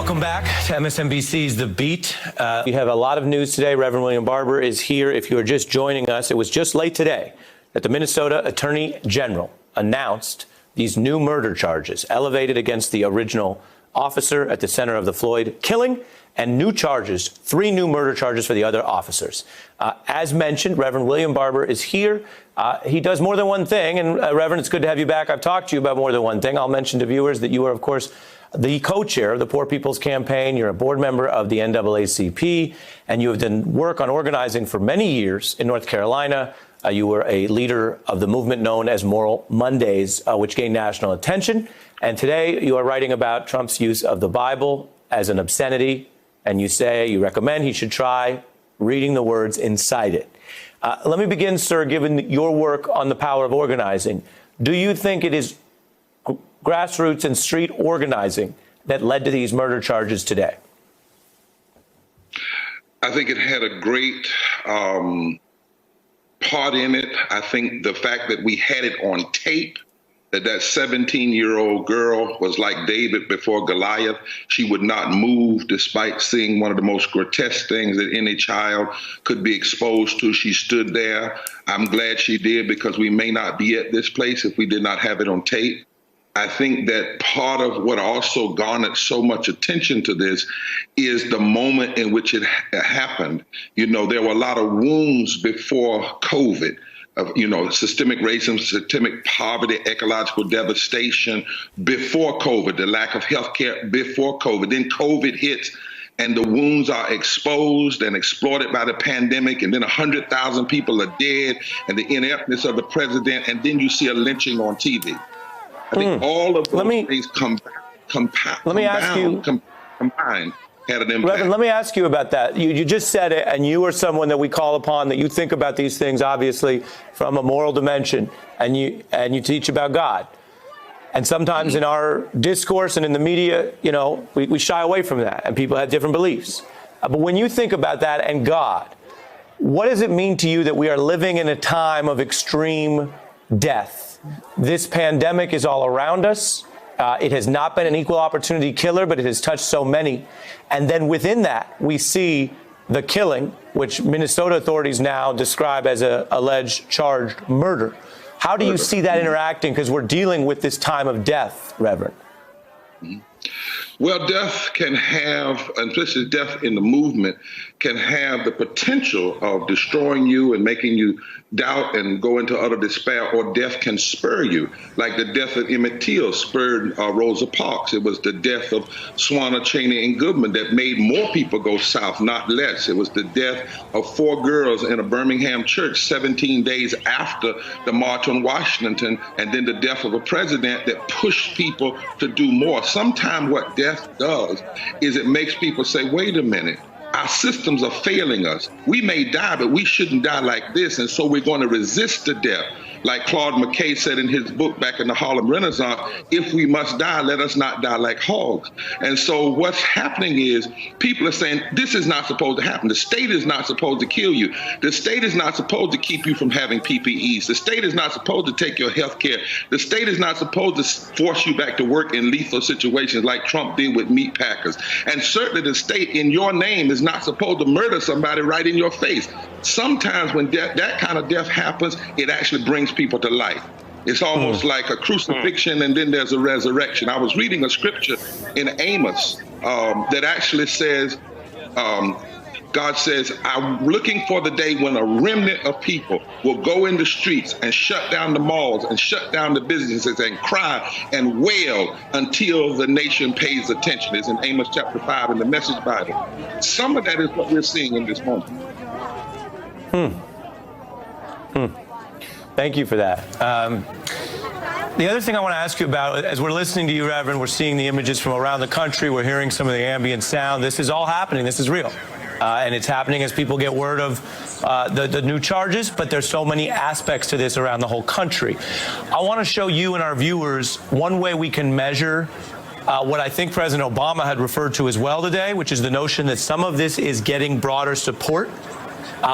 Welcome back to MSNBC's The Beat. We have a lot of news today. Reverend William Barber is here. If you are just joining us, it was just late today that the Minnesota Attorney General announced these new murder charges elevated against the original officer at the center of the Floyd killing, and new charges, 3 new murder charges for the other officers. As mentioned, Reverend William Barber is here. He does more than one thing. And Reverend, it's good to have you back. I've talked to you about more than one thing. I'll mention to viewers that you are, of course, the co-chair of the Poor People's Campaign. You're a board member of the NAACP, and you have done work on organizing for many years in North Carolina. You were a leader of the movement known as Moral Mondays, which gained national attention. And today you are writing about Trump's use of the Bible as an obscenity. And you recommend he should try reading the words inside it. Let me begin, sir, given your work on the power of organizing. Do you think it is grassroots and street organizing that led to these murder charges today? I think it had a great part in it. I think the fact that we had it on tape, that 17-year-old girl was like David before Goliath. She would not move despite seeing one of the most grotesque things that any child could be exposed to. She stood there. I'm glad she did, because we may not be at this place if we did not have it on tape. I think that part of what also garnered so much attention to this is the moment in which it happened. You know, there were a lot of wounds before COVID. Systemic racism, systemic poverty, ecological devastation before COVID, the lack of health care before COVID. Then COVID hits and the wounds are exposed and exploited by the pandemic. And then 100,000 people are dead, and the ineptness of the president. And then you see a lynching on TV. I think all of those things combined had an impact. Reverend, let me ask you about that. You just said it, and you are someone that we call upon, that you think about these things, obviously, from a moral dimension, and you teach about God. And sometimes in our discourse and in the media, we shy away from that, and people have different beliefs. But when you think about that and God, what does it mean to you that we are living in a time of extreme death? This pandemic is all around us. It has not been an equal opportunity killer, but it has touched so many. And then within that, we see the killing, which Minnesota authorities now describe as an alleged charged murder. How do you see that interacting? Because we're dealing with this time of death, Reverend. Well, death can have, and especially death in the movement, can have the potential of destroying you and making you doubt and go into utter despair, or death can spur you, like the death of Emmett Till spurred Rosa Parks. It was the death of Swanna, Cheney, and Goodman that made more people go south, not less. It was the death of 4 girls in a Birmingham church 17 days after the March on Washington, and then the death of a president that pushed people to do more. Sometimes what death does is it makes people say, wait a minute, our systems are failing us. We may die, but we shouldn't die like this. And so we're going to resist the death. Like Claude McKay said in his book back in the Harlem Renaissance, if we must die, let us not die like hogs. And so what's happening is people are saying, this is not supposed to happen. The state is not supposed to kill you. The state is not supposed to keep you from having PPEs. The state is not supposed to take your health care. The state is not supposed to force you back to work in lethal situations like Trump did with meat packers. And certainly the state in your name is not supposed to murder somebody right in your face. Sometimes when that kind of death happens, it actually brings people to life. It's almost like a crucifixion and then there's a resurrection. I was reading a scripture in Amos that actually says, God says, I'm looking for the day when a remnant of people will go in the streets and shut down the malls and shut down the businesses and cry and wail until the nation pays attention. It's in Amos chapter 5 in the Message Bible. Some of that is what we're seeing in this moment. Thank you for that. The other thing I want to ask you about, as we're listening to you, Reverend, we're seeing the images from around the country. We're hearing some of the ambient sound. This is all happening. This is real. And it's happening as people get word of the new charges, but there's so many aspects to this around the whole country. I want to show you and our viewers one way we can measure what I think President Obama had referred to as well today, which is the notion that some of this is getting broader support,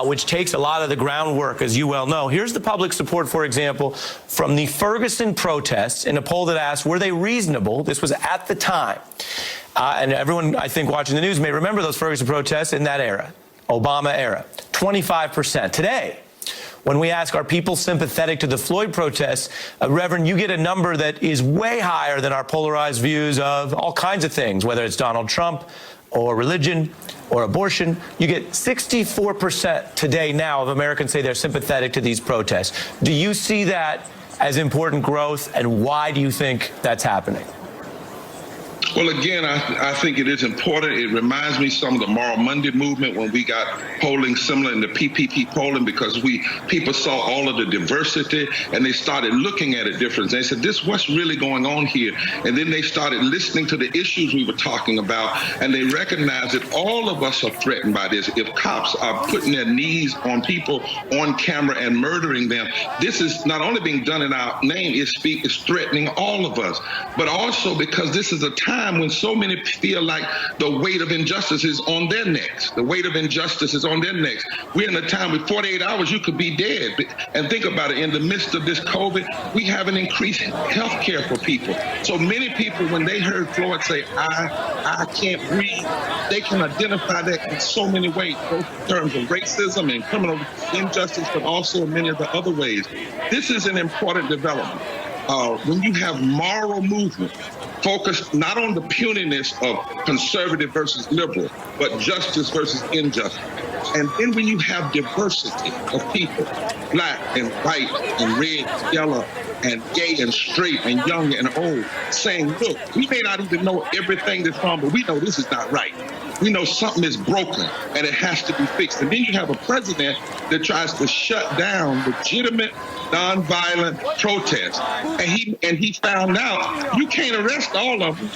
which takes a lot of the groundwork, as you well know. Here's the public support, for example, from the Ferguson protests in a poll that asked, were they reasonable? This was at the time. And everyone, I think, watching the news may remember those Ferguson protests in that era, Obama era. 25%. Today, when we ask, are people sympathetic to the Floyd protests, Reverend, you get a number that is way higher than our polarized views of all kinds of things, whether it's Donald Trump or religion or abortion. You get 64% today now of Americans say they're sympathetic to these protests. Do you see that as important growth, and why do you think that's happening? Well, again, I think it is important. It reminds me some of the Moral Monday movement when we got polling similar in the PPP polling, because people saw all of the diversity and they started looking at it different. They said, what's really going on here? And then they started listening to the issues we were talking about, and they recognized that all of us are threatened by this. If cops are putting their knees on people on camera and murdering them, this is not only being done in our name, it's threatening all of us, but also because this is a time when so many feel like the weight of injustice is on their necks. The weight of injustice is on their necks. We're in a time with 48 hours, you could be dead. And think about it, in the midst of this COVID, we have an increased health care for people. So many people, when they heard Floyd say, I can't breathe, they can identify that in so many ways, both in terms of racism and criminal injustice, but also in many of the other ways. This is an important development. When you have moral movement focused not on the puniness of conservative versus liberal, but justice versus injustice. And then when you have diversity of people, black and white and red, and yellow, and gay and straight and young and old, saying, look, we may not even know everything that's wrong, but we know this is not right. We know something is broken and it has to be fixed. And then you have a president that tries to shut down legitimate, nonviolent protests. And he found out you can't arrest all of them.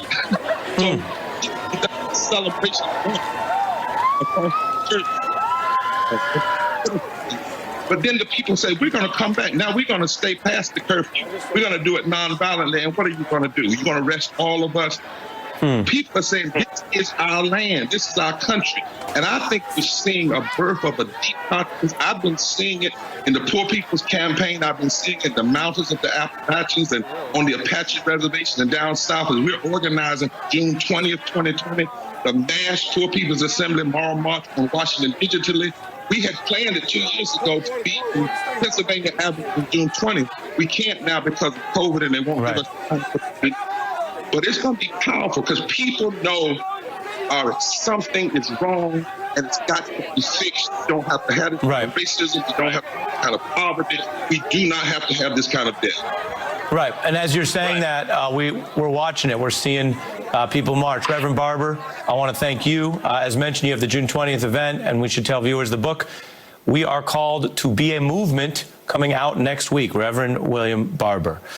So the celebration across the church. But then the people say, we're going to come back. Now we're going to stay past the curfew. We're going to do it nonviolently. And what are you going to do? You're going to arrest all of us? People are saying, this is our land. This is our country. And I think we're seeing a birth of a deep consciousness. I've been seeing it in the Poor People's Campaign. I've been seeing it in the mountains of the Appalachians and on the Apache Reservation and down south as we're organizing June 20th, 2020, the mass Poor People's Assembly Moral March on Washington digitally. We had planned it 2 years ago to be in Pennsylvania Avenue on June 20th. We can't now because of COVID, and they won't give us time. But it's going to be powerful because people know something is wrong and it's got to be fixed. You don't have to have racism. You don't have to have this kind of poverty. We do not have to have this kind of death. Right. And as you're saying that, we're watching it. We're seeing people march. Reverend Barber, I want to thank you. As mentioned, you have the June 20th event, and we should tell viewers the book, We Are Called to Be a Movement, coming out next week. Reverend William Barber.